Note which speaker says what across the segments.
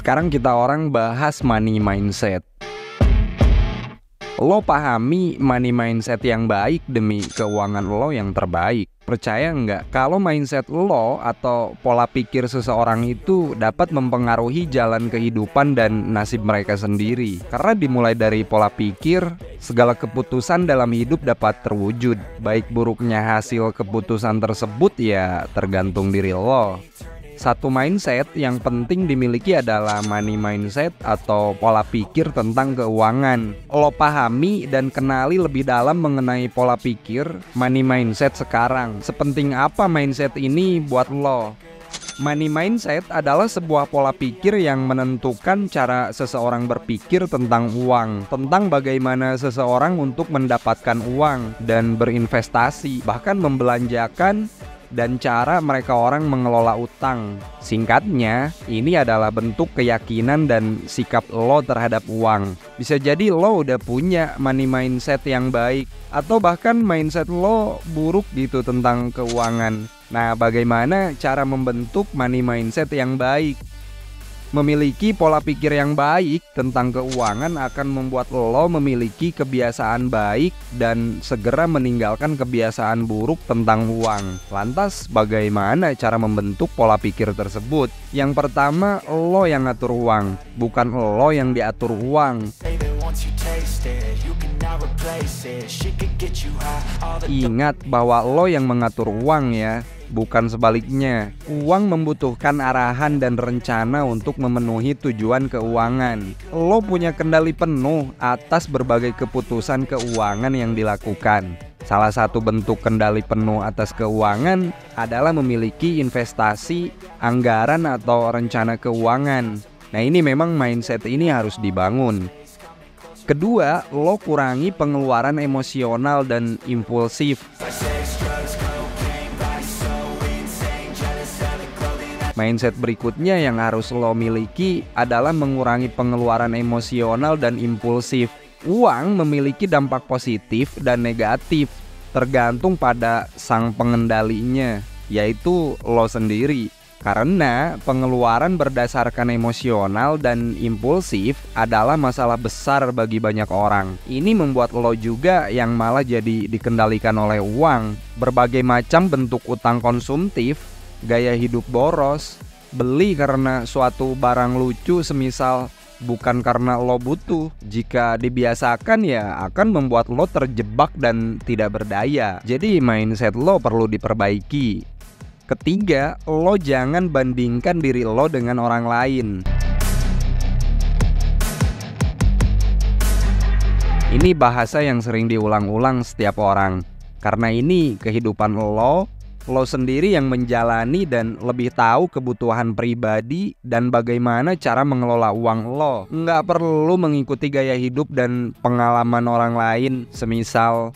Speaker 1: Sekarang kita orang bahas money mindset. Lo pahami money mindset yang baik demi keuangan lo yang terbaik. Percaya nggak kalau mindset lo atau pola pikir seseorang itu dapat mempengaruhi jalan kehidupan dan nasib mereka sendiri? Karena dimulai dari pola pikir, segala keputusan dalam hidup dapat terwujud. Baik buruknya hasil keputusan tersebut ya tergantung diri lo. Satu mindset yang penting dimiliki adalah money mindset atau pola pikir tentang keuangan. Lo pahami dan kenali lebih dalam mengenai pola pikir money mindset sekarang. Sepenting apa mindset ini buat lo? Money mindset adalah sebuah pola pikir yang menentukan cara seseorang berpikir tentang uang, tentang bagaimana seseorang untuk mendapatkan uang dan berinvestasi, bahkan membelanjakan, dan cara mereka orang mengelola utang. Singkatnya, ini adalah bentuk keyakinan dan sikap lo terhadap uang. Bisa jadi lo udah punya money mindset yang baik, atau bahkan mindset lo buruk gitu tentang keuangan. Nah, bagaimana cara membentuk money mindset yang baik? Memiliki pola pikir yang baik tentang keuangan akan membuat lo memiliki kebiasaan baik dan segera meninggalkan kebiasaan buruk tentang uang. Lantas bagaimana cara membentuk pola pikir tersebut? Yang pertama, lo yang ngatur uang, bukan lo yang diatur uang. Ingat bahwa lo yang mengatur uang ya, bukan sebaliknya. Uang membutuhkan arahan dan rencana untuk memenuhi tujuan keuangan. Lo punya kendali penuh atas berbagai keputusan keuangan yang dilakukan. Salah satu bentuk kendali penuh atas keuangan adalah memiliki investasi, anggaran atau rencana keuangan. Nah, ini memang mindset ini harus dibangun. Kedua, lo kurangi pengeluaran emosional dan impulsif. Mindset berikutnya yang harus lo miliki adalah mengurangi pengeluaran emosional dan impulsif. Uang memiliki dampak positif dan negatif, tergantung pada sang pengendalinya, yaitu lo sendiri. Karena pengeluaran berdasarkan emosional dan impulsif adalah masalah besar bagi banyak orang. Ini membuat lo juga yang malah jadi dikendalikan oleh uang. Berbagai macam bentuk utang konsumtif, gaya hidup boros, beli karena suatu barang lucu semisal bukan karena lo butuh. Jika dibiasakan ya akan membuat lo terjebak dan tidak berdaya. Jadi mindset lo perlu diperbaiki. Ketiga, lo jangan bandingkan diri lo dengan orang lain. Ini bahasa yang sering diulang-ulang setiap orang. Karena ini kehidupan lo sendiri yang menjalani dan lebih tahu kebutuhan pribadi dan bagaimana cara mengelola uang lo. Nggak perlu mengikuti gaya hidup dan pengalaman orang lain, semisal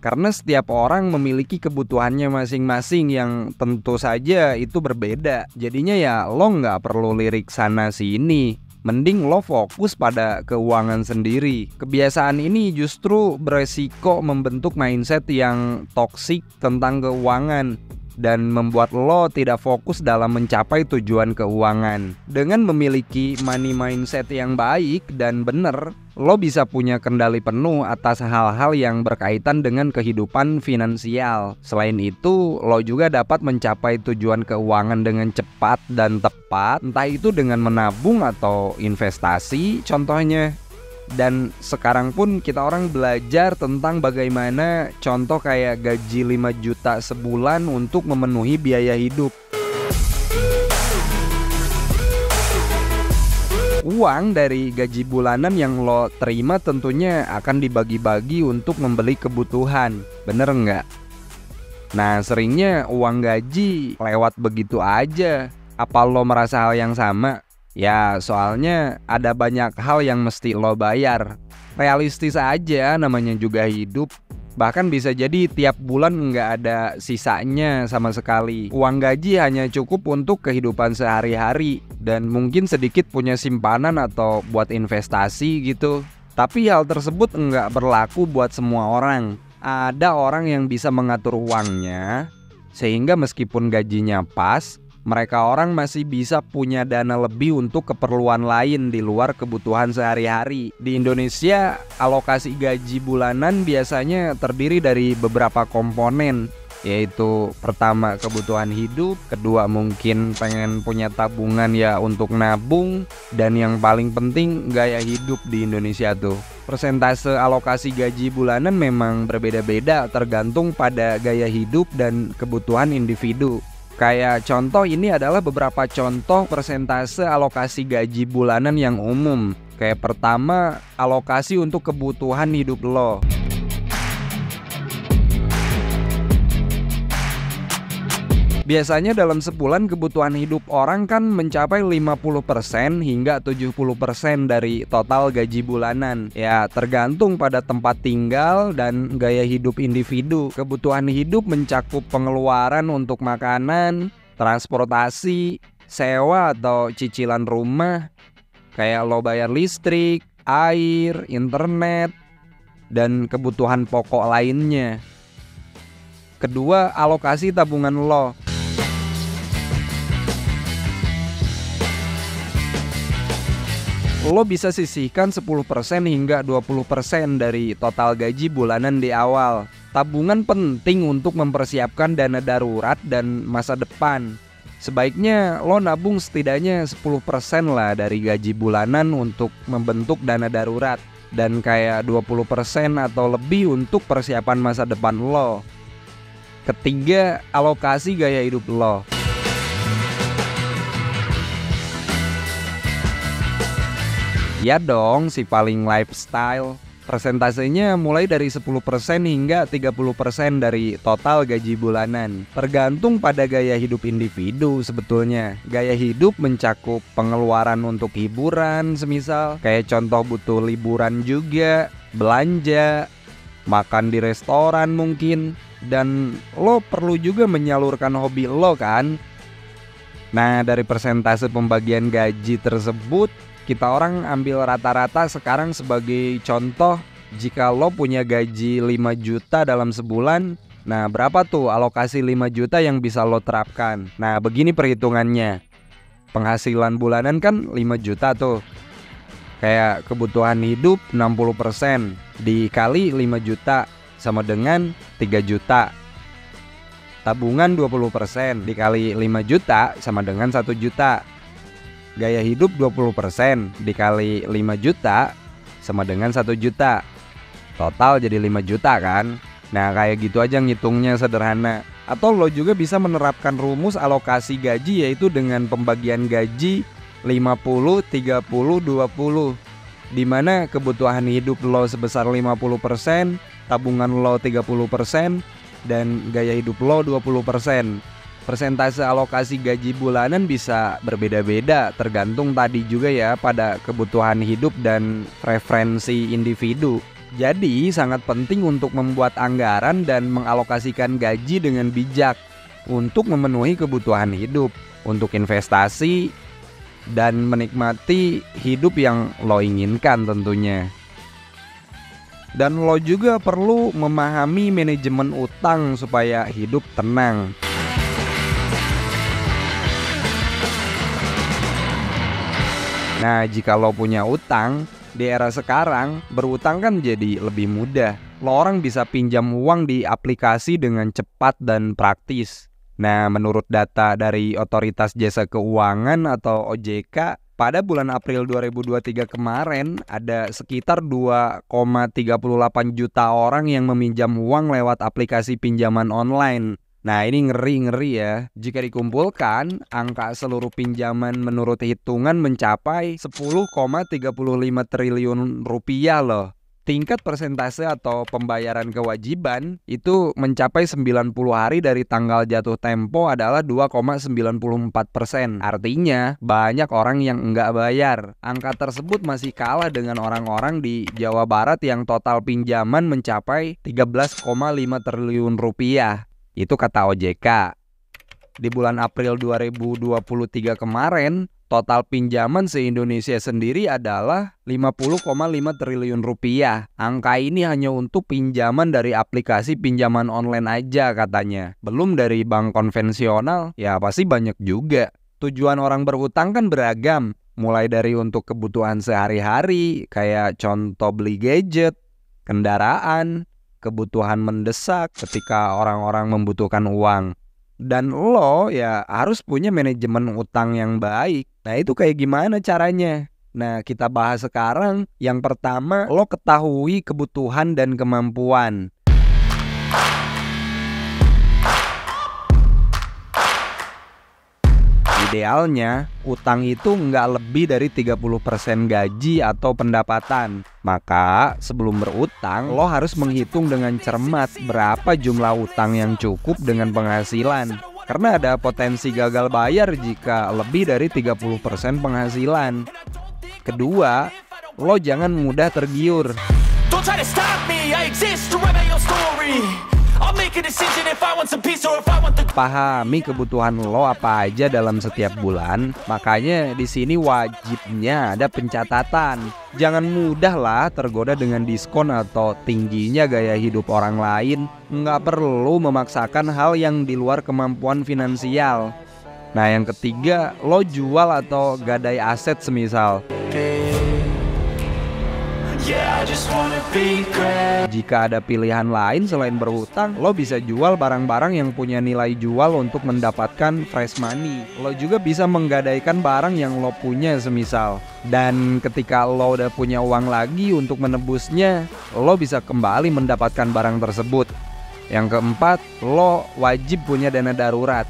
Speaker 1: karena setiap orang memiliki kebutuhannya masing-masing yang tentu saja itu berbeda. Jadinya ya lo nggak perlu lirik sana sini. Mending lo fokus pada keuangan sendiri. Kebiasaan ini justru beresiko membentuk mindset yang toksik tentang keuangan dan membuat lo tidak fokus dalam mencapai tujuan keuangan. Dengan memiliki money mindset yang baik dan benar, lo bisa punya kendali penuh atas hal-hal yang berkaitan dengan kehidupan finansial. Selain itu, lo juga dapat mencapai tujuan keuangan dengan cepat dan tepat, entah itu dengan menabung atau investasi contohnya. Dan sekarang pun kita orang belajar tentang bagaimana contoh kayak gaji 5 juta sebulan untuk memenuhi biaya hidup. Uang dari gaji bulanan yang lo terima tentunya akan dibagi-bagi untuk membeli kebutuhan, bener nggak? Nah, seringnya uang gaji lewat begitu aja. Apa lo merasa hal yang sama? Ya, soalnya ada banyak hal yang mesti lo bayar. Realistis aja, namanya juga hidup. Bahkan bisa jadi tiap bulan nggak ada sisanya sama sekali. Uang gaji hanya cukup untuk kehidupan sehari-hari dan mungkin sedikit punya simpanan atau buat investasi gitu. Tapi hal tersebut nggak berlaku buat semua orang. Ada orang yang bisa mengatur uangnya sehingga meskipun gajinya pas, mereka orang masih bisa punya dana lebih untuk keperluan lain di luar kebutuhan sehari-hari. Di Indonesia, alokasi gaji bulanan biasanya terdiri dari beberapa komponen, yaitu pertama kebutuhan hidup, kedua mungkin pengen punya tabungan ya untuk nabung, dan yang paling penting gaya hidup di Indonesia tuh. Persentase alokasi gaji bulanan memang berbeda-beda tergantung pada gaya hidup dan kebutuhan individu. Kayak contoh, ini adalah beberapa contoh persentase alokasi gaji bulanan yang umum. Kayak pertama, alokasi untuk kebutuhan hidup lo. Biasanya dalam sebulan kebutuhan hidup orang kan mencapai 50% hingga 70% dari total gaji bulanan. Ya, tergantung pada tempat tinggal dan gaya hidup individu. Kebutuhan hidup mencakup pengeluaran untuk makanan, transportasi, sewa atau cicilan rumah, kayak lo bayar listrik, air, internet, dan kebutuhan pokok lainnya. Kedua, alokasi tabungan lo. Lo bisa sisihkan 10% hingga 20% dari total gaji bulanan di awal. Tabungan penting untuk mempersiapkan dana darurat dan masa depan. Sebaiknya lo nabung setidaknya 10% lah dari gaji bulanan untuk membentuk dana darurat, dan kayak 20% atau lebih untuk persiapan masa depan lo. Ketiga, alokasi gaya hidup lo. Ya dong, si paling lifestyle. Persentasenya mulai dari 10% hingga 30% dari total gaji bulanan. Tergantung pada gaya hidup individu sebetulnya. Gaya hidup mencakup pengeluaran untuk hiburan, semisal kayak contoh butuh liburan juga, belanja, makan di restoran mungkin, dan lo perlu juga menyalurkan hobi lo kan. Nah, dari persentase pembagian gaji tersebut, kita orang ambil rata-rata sekarang sebagai contoh. Jika lo punya gaji 5 juta dalam sebulan, nah berapa tuh alokasi 5 juta yang bisa lo terapkan? Nah, begini perhitungannya. Penghasilan bulanan kan 5 juta tuh. Kayak kebutuhan hidup 60% dikali 5 juta sama dengan 3 juta. Tabungan 20% dikali 5 juta sama dengan 1 juta. Gaya hidup 20% dikali 5 juta sama dengan 1 juta. Total jadi 5 juta kan. Nah, kayak gitu aja ngitungnya, sederhana. Atau lo juga bisa menerapkan rumus alokasi gaji, yaitu dengan pembagian gaji 50, 30, 20, dimana kebutuhan hidup lo sebesar 50%, tabungan lo 30%, dan gaya hidup lo 20%. Persentase alokasi gaji bulanan bisa berbeda-beda, tergantung tadi juga ya pada kebutuhan hidup dan preferensi individu. Jadi sangat penting untuk membuat anggaran dan mengalokasikan gaji dengan bijak untuk memenuhi kebutuhan hidup, untuk investasi, dan menikmati hidup yang lo inginkan tentunya. Dan lo juga perlu memahami manajemen utang supaya hidup tenang. Nah, jika lo punya utang, di era sekarang berutang kan jadi lebih mudah. Lo orang bisa pinjam uang di aplikasi dengan cepat dan praktis. Nah, menurut data dari Otoritas Jasa Keuangan atau OJK, pada bulan April 2023 kemarin ada sekitar 2,38 juta orang yang meminjam uang lewat aplikasi pinjaman online. Nah, ini ngeri ya. Jika dikumpulkan, angka seluruh pinjaman menurut hitungan mencapai 10,35 triliun rupiah loh. Tingkat persentase atau pembayaran kewajiban itu mencapai 90 hari dari tanggal jatuh tempo adalah 2,94%. Artinya banyak orang yang enggak bayar. Angka tersebut masih kalah dengan orang-orang di Jawa Barat yang total pinjaman mencapai 13,5 triliun rupiah. Itu kata OJK. Di bulan April 2023 kemarin, Total pinjaman se-Indonesia sendiri adalah 50,5 triliun rupiah. Angka ini hanya untuk pinjaman dari aplikasi pinjaman online aja katanya. Belum dari bank konvensional, ya pasti banyak juga. Tujuan orang berhutang kan beragam. Mulai dari untuk kebutuhan sehari-hari, kayak contoh beli gadget, kendaraan, kebutuhan mendesak ketika orang-orang membutuhkan uang. Dan lo ya harus punya manajemen utang yang baik. Nah itu kayak gimana caranya? Nah kita bahas sekarang. Yang pertama, lo ketahui kebutuhan dan kemampuan. Idealnya, utang itu nggak lebih dari 30% gaji atau pendapatan. Maka, sebelum berutang, lo harus menghitung dengan cermat berapa jumlah utang yang cukup dengan penghasilan. Karena ada potensi gagal bayar jika lebih dari 30% penghasilan. Kedua, lo jangan mudah tergiur. Pahami kebutuhan lo apa aja dalam setiap bulan. Makanya di sini wajibnya ada pencatatan. Jangan mudah lah tergoda dengan diskon atau tingginya gaya hidup orang lain. Nggak perlu memaksakan hal yang di luar kemampuan finansial. Nah yang ketiga, lo jual atau gadai aset semisal. Jika ada pilihan lain selain berhutang, lo bisa jual barang-barang yang punya nilai jual untuk mendapatkan fresh money. Lo juga bisa menggadaikan barang yang lo punya semisal. Dan ketika lo udah punya uang lagi untuk menebusnya, lo bisa kembali mendapatkan barang tersebut. Yang keempat, lo wajib punya dana darurat.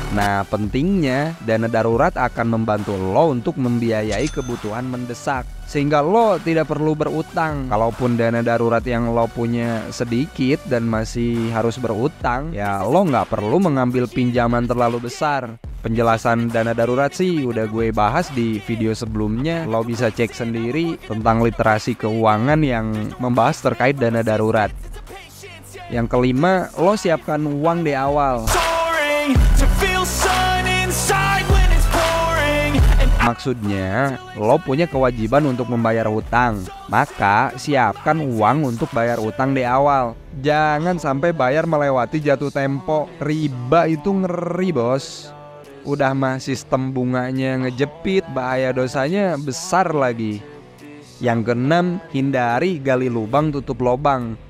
Speaker 1: Nah pentingnya, dana darurat akan membantu lo untuk membiayai kebutuhan mendesak, sehingga lo tidak perlu berutang. Kalaupun dana darurat yang lo punya sedikit dan masih harus berutang, ya lo nggak perlu mengambil pinjaman terlalu besar. Penjelasan dana darurat sih udah gue bahas di video sebelumnya. Lo bisa cek sendiri tentang literasi keuangan yang membahas terkait dana darurat. Yang kelima, lo siapkan uang di awal. Maksudnya, lo punya kewajiban untuk membayar hutang. Maka, siapkan uang untuk bayar hutang di awal. Jangan sampai bayar melewati jatuh tempo. Riba itu ngeri, bos. Udah mah sistem bunganya ngejepit, bahaya dosanya besar lagi. Yang keenam, hindari gali lubang tutup lubang.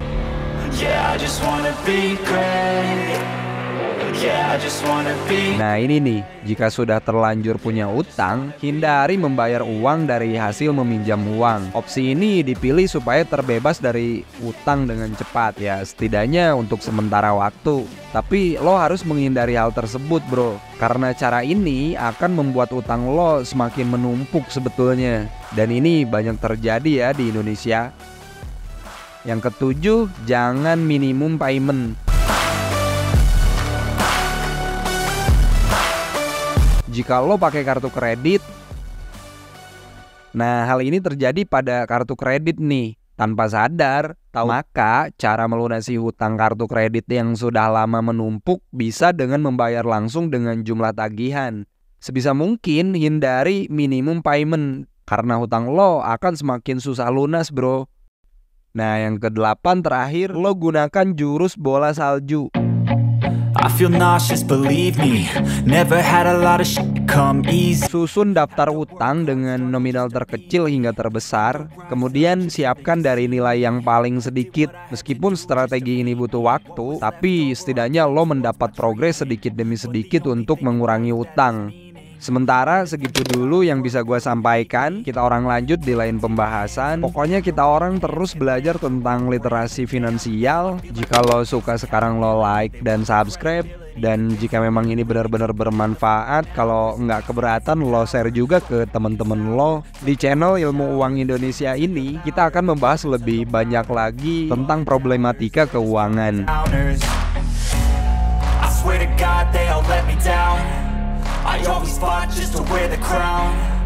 Speaker 1: Nah ini nih, jika sudah terlanjur punya utang, hindari membayar uang dari hasil meminjam uang. Opsi ini dipilih supaya terbebas dari utang dengan cepat, ya setidaknya untuk sementara waktu. Tapi lo harus menghindari hal tersebut bro, karena cara ini akan membuat utang lo semakin menumpuk sebetulnya. Dan ini banyak terjadi ya di Indonesia. Yang ketujuh, jangan minimum payment. Jika lo pakai kartu kredit, nah hal ini terjadi pada kartu kredit nih, tanpa sadar. Maka cara melunasi hutang kartu kredit yang sudah lama menumpuk bisa dengan membayar langsung dengan jumlah tagihan. Sebisa mungkin hindari minimum payment, karena hutang lo akan semakin susah lunas bro. Nah yang kedelapan terakhir, lo gunakan jurus bola salju.
Speaker 2: I feel nauseous, believe me. Never had a lot of shit come easy.
Speaker 1: Susun daftar utang dengan nominal terkecil hingga terbesar. Kemudian siapkan dari nilai yang paling sedikit. Meskipun strategi ini butuh waktu, tapi setidaknya lo mendapat progres sedikit demi sedikit untuk mengurangi utang. Sementara segitu dulu yang bisa gue sampaikan. Kita orang lanjut di lain pembahasan. Pokoknya kita orang terus belajar tentang literasi finansial. Jika lo suka sekarang lo like dan subscribe. Dan jika memang ini benar-benar bermanfaat, kalau nggak keberatan lo share juga ke teman-teman lo. Di channel Ilmu Uang Indonesia ini kita akan membahas lebih banyak lagi tentang problematika keuangan.
Speaker 2: I swear to God they all let me down. I always fought just to wear the crown.